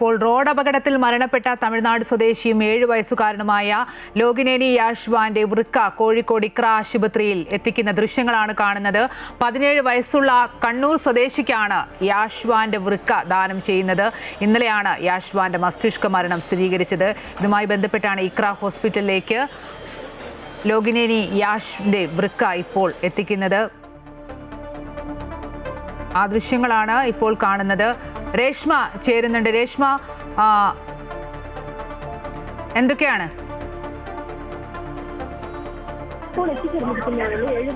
ഇപ്പോൾ റോഡപകടത്തിൽ മരണപ്പെട്ട തമിഴ്നാട് സ്വദേശിയും 7 വയസ്സുകാരനുമായ ലോഗിനേനി യാഷ്വാന്റെ വൃക്ക കോഴിക്കോട് ഇക്ര ആശുപത്രിയിൽ എത്തിക്കുന്ന ദൃശ്യങ്ങളാണ് കാണുന്നത്. 17 വയസ്സുള്ള കണ്ണൂർ സ്വദേശിക്കാണ് യാഷ്വാന്റെ വൃക്ക ദാനം ചെയ്യുന്നത്. ഇന്നലെയാണ് യാഷ്വാന്റെ മസ്തിഷ്ക മരണം സ്ഥിരീകരിച്ചത്. ഇതുമായി ബന്ധപ്പെട്ടാണ് ഇക്ര ഹോസ്പിറ്റലിലേക്ക് ലോഗിനേനി യാഷിന്റെ വൃക്ക ഇപ്പോൾ എത്തിക്കുന്നത്. ആ ദൃശ്യങ്ങളാണ് ഇപ്പോൾ കാണുന്നത്. രേഷ്മ ചേരുന്നുണ്ട്. രേഷ്മ, എന്തൊക്കെയാണ്? ഇപ്പോൾ എത്തിച്ചേർന്നിരിക്കുന്നതിൽ 7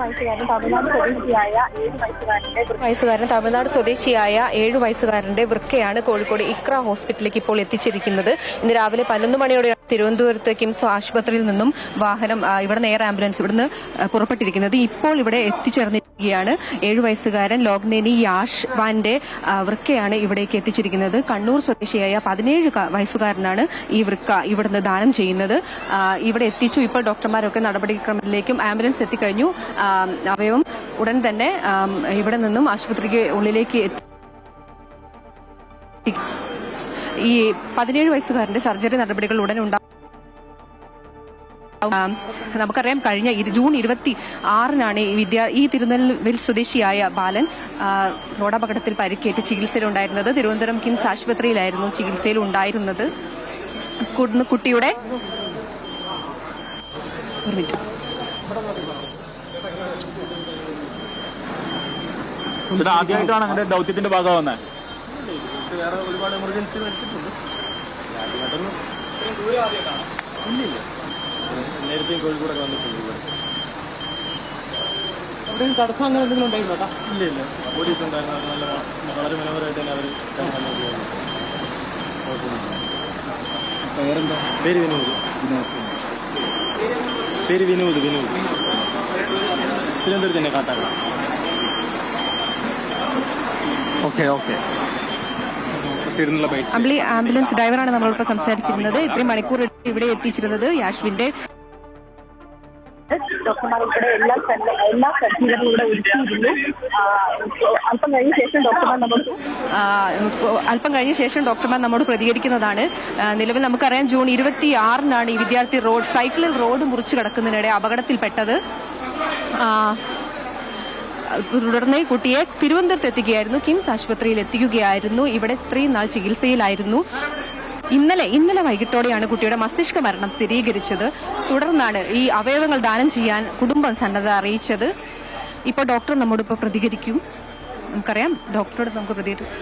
വയസ്സുകാരൻ തമിഴ്നാട് സ്വദേശിയായ 7 വയസ്സുകാരന്റെ വൃക്കയാണ് കോഴിക്കോട് ഇക്ര ഹോസ്പിറ്റലിലേക്ക് ഇപ്പോൾ എത്തിച്ചിരിക്കുന്നത്. ഇന്ന് രാവിലെ 11 മണിയോടെ തിരുവനന്തപുരത്ത് കിംസ് ആശുപത്രിയിൽ നിന്നും വാഹനം ഇവിടുന്ന് എയർ ആംബുലൻസ് ഇവിടുന്ന് പുറപ്പെട്ടിരിക്കുന്നത്. ഇപ്പോൾ ഇവിടെ എത്തിച്ചേർന്നിരിക്കുകയാണ്. 7 വയസ്സുകാരൻ ലോഗ്നേനി യാഷ്വാന്റെ വൃക്കയാണ് ഇവിടേക്ക് എത്തിച്ചിരിക്കുന്നത്. കണ്ണൂർ സ്വദേശിയായ 17 വയസ്സുകാരനാണ് ഈ വൃക്ക ഇവിടുന്ന് ദാനം ചെയ്യുന്നത്. ഇവിടെ എത്തിച്ചു. ഇപ്പോൾ ഡോക്ടർമാരൊക്കെ നടപടിക്രമത്തിലേക്ക് ആംബുലൻസ് എത്തിക്കഴിഞ്ഞു. അവയവം ഉടൻ തന്നെ ഇവിടെ നിന്നും ആശുപത്രിക്ക് ഉള്ളിലേക്ക് എത്തി. ഈ 17 വയസ്സുകാരന്റെ സർജറി നടപടികൾ ഉടൻ ഉണ്ടാകും. നമുക്കറിയാം, കഴിഞ്ഞ ജൂൺ 26-നാണ് ഈ തിരുനെൽവേലി സ്വദേശിയായ ബാലൻ റോഡപകടത്തിൽ പരിക്കേറ്റ് ചികിത്സയിലുണ്ടായിരുന്നത്. തിരുവനന്തപുരം കിംസ് ആശുപത്രിയിലായിരുന്നു ചികിത്സയിൽ ഉണ്ടായിരുന്നത്. കുട്ടിയുടെ ആദ്യമായിട്ടാണ് അങ്ങനെ ദൗത്യത്തിന്റെ ഭാഗമാവുന്നത്. വേറെ ഒരുപാട് എമർജൻസി വരുത്തിയിട്ടുണ്ട്. നേരത്തെയും കോഴിക്കോടൊക്കെ വന്നിട്ടുണ്ട്. അവിടെ തടസ്സം അങ്ങനെ എന്തെങ്കിലും ഉണ്ടായിരുന്നു? ഇല്ല, പോലീസ് ഉണ്ടായിരുന്നു. അത് നല്ല വളരെ മനോഹരമായിട്ട് തന്നെ അവർ വേറെന്താ പേര്? വിനോദ് തിരുവനന്തപുരത്ത് തന്നെ കാട്ടാക്ക. ആംബുലൻസ് ഡ്രൈവറാണ് നമ്മളിപ്പോൾ സംസാരിച്ചിരുന്നത്. ഇത്രയും മണിക്കൂർ ഇവിടെ എത്തിച്ചിരുന്നത് യാഷ്വിന്റെ ഡോക്ടർമാരുടെ എല്ലാ സജ്ജീകരണവും ഇവിടെ ഒരുക്കിയിരുന്നു. അല്പം കഴിഞ്ഞ ശേഷം ഡോക്ടർമാർ നമ്മോട് പ്രതികരിക്കുന്നതാണ്. നിലവിൽ നമുക്കറിയാം, ജൂൺ 26-നാണ് ഈ വിദ്യാർത്ഥി സൈക്കിളിൽ റോഡ് മുറിച്ചു കടക്കുന്നതിനിടെ അപകടത്തിൽപ്പെട്ടത്. തുടർന്ന് കുട്ടിയെ തിരുവനന്തപുരത്ത് എത്തിക്കുകയായിരുന്നു. കിംസ് ആശുപത്രിയിൽ എത്തിക്കുകയായിരുന്നു. ഇവിടെ ഇത്രയും നാൾ ചികിത്സയിലായിരുന്നു. ഇന്നലെ വൈകിട്ടോടെയാണ് കുട്ടിയുടെ മസ്തിഷ്ക മരണം സ്ഥിരീകരിച്ചത്. തുടർന്നാണ് ഈ അവയവങ്ങൾ ദാനം ചെയ്യാൻ കുടുംബം സന്നദ്ധത അറിയിച്ചത്. ഇപ്പോൾ ഡോക്ടർ നമ്മോട് ഇപ്പോൾ പ്രതികരിക്കും. നമുക്കറിയാം, ഡോക്ടറോട് നമുക്ക് പ്രതികരിക്കും.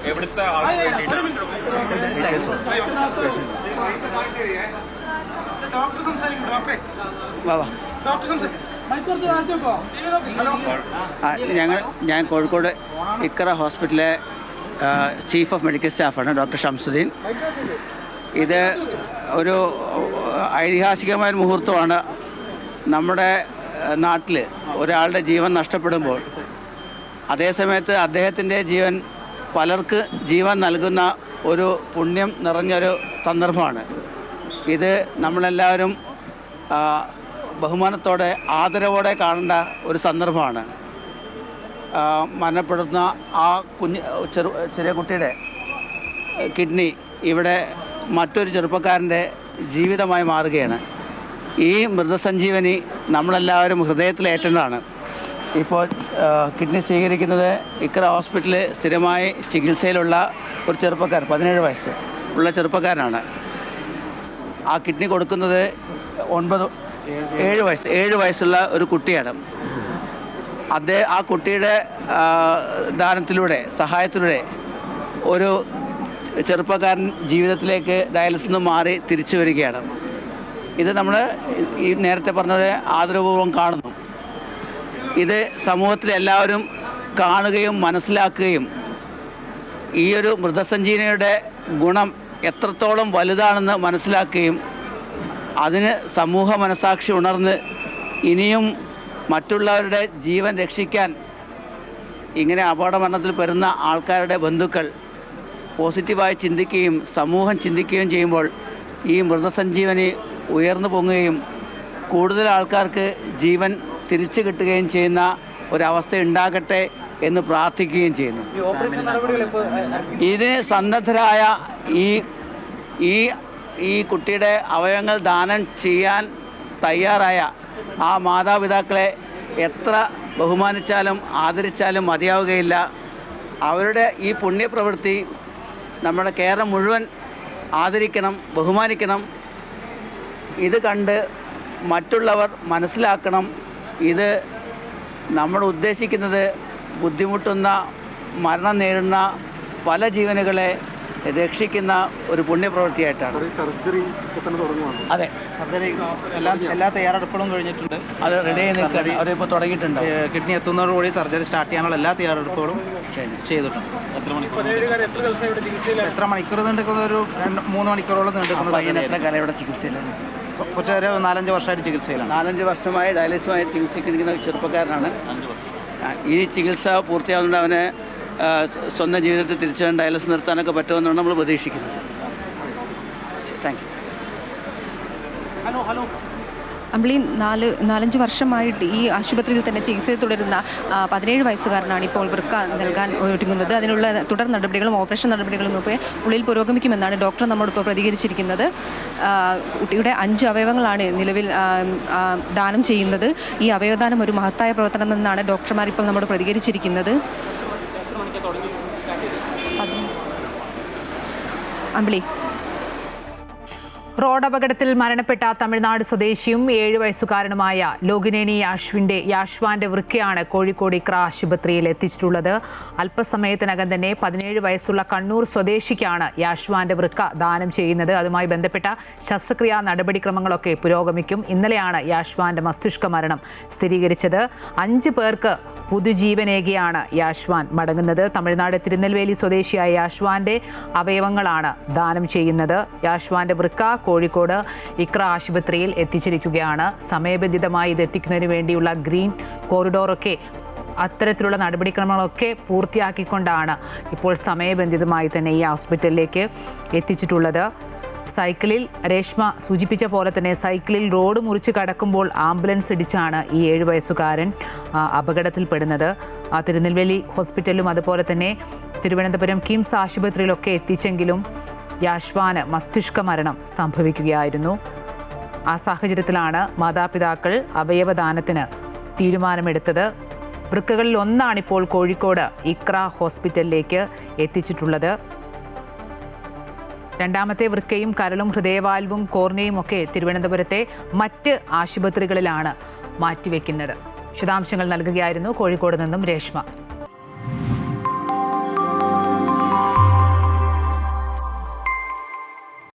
എവിടുത്തെ ആൾക്ക് വേണ്ടിയിട്ട് ഞാൻ കോഴിക്കോട് ഇക്ര ഹോസ്പിറ്റലിലെ ചീഫ് ഓഫ് മെഡിക്കൽ സ്റ്റാഫാണ്, ഡോക്ടർ ഷംസുദ്ദീൻ. ഇത് ഒരു ഐതിഹാസികമായ മുഹൂർത്തമാണ്. നമ്മുടെ നാട്ടിൽ ഒരാളുടെ ജീവൻ നഷ്ടപ്പെടുമ്പോൾ അതേസമയത്ത് അദ്ദേഹത്തിൻ്റെ ജീവൻ പലർക്ക് ജീവൻ നൽകുന്ന ഒരു പുണ്യം നിറഞ്ഞൊരു സന്ദർഭമാണ് ഇത്. നമ്മളെല്ലാവരും ബഹുമാനത്തോടെ ആദരവോടെ കാണേണ്ട ഒരു സന്ദർഭമാണ്. മരണപ്പെടുന്ന ആ ചെറിയ കുട്ടിയുടെ കിഡ്നി ഇവിടെ മറ്റൊരു ചെറുപ്പക്കാരൻ്റെ ജീവിതമായി മാറുകയാണ്. ഈ മൃതസഞ്ജീവനി നമ്മളെല്ലാവരും ഹൃദയത്തിലേറ്റേണ്ടതാണ്. ഇപ്പോൾ കിഡ്നി സ്വീകരിക്കുന്നത് ഇക്ര ഹോസ്പിറ്റലിൽ സ്ഥിരമായി ചികിത്സയിലുള്ള ഒരു ചെറുപ്പക്കാരൻ, 17 വയസ്സ് ഉള്ള ചെറുപ്പക്കാരനാണ്. ആ കിഡ്നി കൊടുക്കുന്നത് 7 വയസ്സുള്ള ഒരു കുട്ടിയാണ്. ആ കുട്ടിയുടെ ദാനത്തിലൂടെ, സഹായത്തിലൂടെ ഒരു ചെറുപ്പക്കാരൻ ജീവിതത്തിലേക്ക് ഡയാലിസിൽ നിന്ന് മാറി തിരിച്ചു വരികയാണ്. ഇത് നമ്മൾ ഈ നേരത്തെ പറഞ്ഞത് ആദരപൂർവ്വം കാണുന്നു. ഇത് സമൂഹത്തിലെല്ലാവരും കാണുകയും മനസ്സിലാക്കുകയും ഈ ഒരു മൃതസഞ്ജീവനിയുടെ ഗുണം എത്രത്തോളം വലുതാണെന്ന് മനസ്സിലാക്കുകയും അതിന് സമൂഹ മനസാക്ഷി ഉണർന്ന് ഇനിയും മറ്റുള്ളവരുടെ ജീവൻ രക്ഷിക്കാൻ ഇങ്ങനെ അപകടമരണത്തിൽ പെടുന്ന ആൾക്കാരുടെ ബന്ധുക്കൾ പോസിറ്റീവായി ചിന്തിക്കുകയും സമൂഹം ചിന്തിക്കുകയും ചെയ്യുമ്പോൾ ഈ മൃതസഞ്ജീവനി ഉയർന്നു പൊങ്ങുകയും കൂടുതൽ ആൾക്കാർക്ക് ജീവൻ തിരിച്ചു കിട്ടുകയും ചെയ്യുന്ന ഒരവസ്ഥ ഉണ്ടാകട്ടെ എന്ന് പ്രാർത്ഥിക്കുകയും ചെയ്യുന്നു. ഇതിന് സന്നദ്ധരായ ഈ കുട്ടിയുടെ അവയവങ്ങൾ ദാനം ചെയ്യാൻ തയ്യാറായ ആ മാതാപിതാക്കളെ എത്ര ബഹുമാനിച്ചാലും ആദരിച്ചാലും മതിയാവുകയില്ല. അവരുടെ ഈ പുണ്യപ്രവൃത്തി നമ്മുടെ കേരളം മുഴുവൻ ആദരിക്കണം, ബഹുമാനിക്കണം. ഇത് കണ്ട് മറ്റുള്ളവർ മനസ്സിലാക്കണം. ഇത് നമ്മൾ ഉദ്ദേശിക്കുന്നത് ബുദ്ധിമുട്ടുന്ന, മരണം നേരിടുന്ന പല ജീവനുകളെ രക്ഷിക്കുന്ന ഒരു പുണ്യപ്രവൃത്തിയായിട്ടാണ്. അതെ, എല്ലാ തയ്യാറെടുപ്പുകളും കഴിഞ്ഞിട്ടുണ്ട്. അത് റെഡി ആയി നിൽക്കുകയാണ്. അവരിപ്പോൾ തുടങ്ങിയിട്ടുണ്ട്. കിഡ്നി എത്തുന്നതോടുകൂടി സർജറി സ്റ്റാർട്ട് ചെയ്യാനുള്ള എല്ലാ തയ്യാറെടുപ്പുകളും ചെയ്തിട്ടുണ്ട്. എത്ര മണിക്കൂർ നീണ്ടുക്കുന്ന? ഒരു 3 മണിക്കൂറോളം നീണ്ടുന്നത്. എത്ര കാലം ഇവിടെ ചികിത്സയിലാണ്? ഒരു 4-5 വർഷമായിട്ട് ചികിത്സയിലാണ്. 4-5 വർഷമായി ഡയാലിസുമായി ചികിത്സിക്കുന്ന ചെറുപ്പക്കാരനാണ്. ഈ ചികിത്സ പൂർത്തിയാവുന്നതുകൊണ്ട് അവന് സ്വന്തം ജീവിതത്തിൽ തിരിച്ചു ഡയാലിസിസ് നിർത്താനൊക്കെ പറ്റുമെന്നാണ് നമ്മൾ പ്രതീക്ഷിക്കുന്നത്. Thank you. അമ്പിളി, 4-5 വർഷമായിട്ട് ഈ ആശുപത്രിയിൽ തന്നെ ചികിത്സയിൽ തുടരുന്ന 17 വയസ്സുകാരനാണ് ഇപ്പോൾ വൃക്ക നൽകാൻ ഒരുങ്ങുന്നത്. അതിനുള്ള തുടർ നടപടികളും ഓപ്പറേഷൻ നടപടികളും ഒക്കെ ഉള്ളിൽ പുരോഗമിക്കുമെന്നാണ് ഡോക്ടർ നമ്മോടിപ്പോൾ പ്രതികരിച്ചിരിക്കുന്നത്. കുട്ടിയുടെ 5 അവയവങ്ങളാണ് നിലവിൽ ദാനം ചെയ്യുന്നത്. ഈ അവയവദാനം ഒരു മഹത്തായ പ്രവർത്തനമെന്നാണ് ഡോക്ടർമാർ ഇപ്പോൾ നമ്മോട് പ്രതികരിച്ചിരിക്കുന്നത്. അമ്പിളി, റോഡപകടത്തിൽ മരണപ്പെട്ട തമിഴ്നാട് സ്വദേശിയും 7 വയസ്സുകാരനുമായ ലോകിനേനി യാഷ്വാന്റെ വൃക്കയാണ് കോഴിക്കോട് ഇക്ര ആശുപത്രിയിൽ എത്തിച്ചിട്ടുള്ളത്. അല്പസമയത്തിനകം തന്നെ 17 വയസ്സുള്ള കണ്ണൂർ സ്വദേശിക്കാണ് യാഷ്വാന്റെ വൃക്ക ദാനം ചെയ്യുന്നത്. അതുമായി ബന്ധപ്പെട്ട ശസ്ത്രക്രിയാ നടപടിക്രമങ്ങളൊക്കെ പുരോഗമിക്കും. ഇന്നലെയാണ് യാഷ്വാന്റെ മസ്തിഷ്ക മരണം സ്ഥിരീകരിച്ചത്. 5 പേർക്ക് പുതുജീവനേകിയാണ് യാഷ്വാൻ മടങ്ങുന്നത്. തമിഴ്നാട് തിരുനെൽവേലി സ്വദേശിയായ യാഷ്വാന്റെ അവയവങ്ങളാണ് ദാനം ചെയ്യുന്നത്. യാഷ്വാന്റെ വൃക്ക കോഴിക്കോട് ഇക്ര ആശുപത്രിയിൽ എത്തിച്ചിരിക്കുകയാണ്. സമയബന്ധിതമായി ഇത് എത്തിക്കുന്നതിന് വേണ്ടിയുള്ള ഗ്രീൻ കോറിഡോറൊക്കെ അത്തരത്തിലുള്ള നടപടിക്രമങ്ങളൊക്കെ പൂർത്തിയാക്കിക്കൊണ്ടാണ് ഇപ്പോൾ സമയബന്ധിതമായി തന്നെ ഈ ഹോസ്പിറ്റലിലേക്ക് എത്തിച്ചിട്ടുള്ളത്. സൈക്കിളിൽ രേഷ്മ സൂചിപ്പിച്ച പോലെ തന്നെ സൈക്കിളിൽ റോഡ് മുറിച്ച് കടക്കുമ്പോൾ ആംബുലൻസ് ഇടിച്ചാണ് ഈ 7 വയസ്സുകാരൻ അപകടത്തിൽപ്പെടുന്നത്. തിരുനെൽവേലി ഹോസ്പിറ്റലിലും അതുപോലെ തന്നെ തിരുവനന്തപുരം കിംസ് ആശുപത്രിയിലൊക്കെ എത്തിച്ചെങ്കിലും യാഷ്വാന് മസ്തിഷ്ക മരണം സംഭവിക്കുകയായിരുന്നു. ആ സാഹചര്യത്തിലാണ് മാതാപിതാക്കൾ അവയവദാനത്തിന് തീരുമാനമെടുത്തത്. വൃക്കകളിൽ ഒന്നാണിപ്പോൾ കോഴിക്കോട് ഇക്ര ഹോസ്പിറ്റലിലേക്ക് എത്തിച്ചിട്ടുള്ളത്. രണ്ടാമത്തെ വൃക്കയും കരളും ഹൃദയവാൽവും കോർണിയയും ഒക്കെ തിരുവനന്തപുരത്തെ മറ്റ് ആശുപത്രികളിലാണ് മാറ്റിവെക്കുന്നത്. വിശദാംശങ്ങൾ നൽകുകയായിരുന്നു കോഴിക്കോട് നിന്നും രേഷ്മ.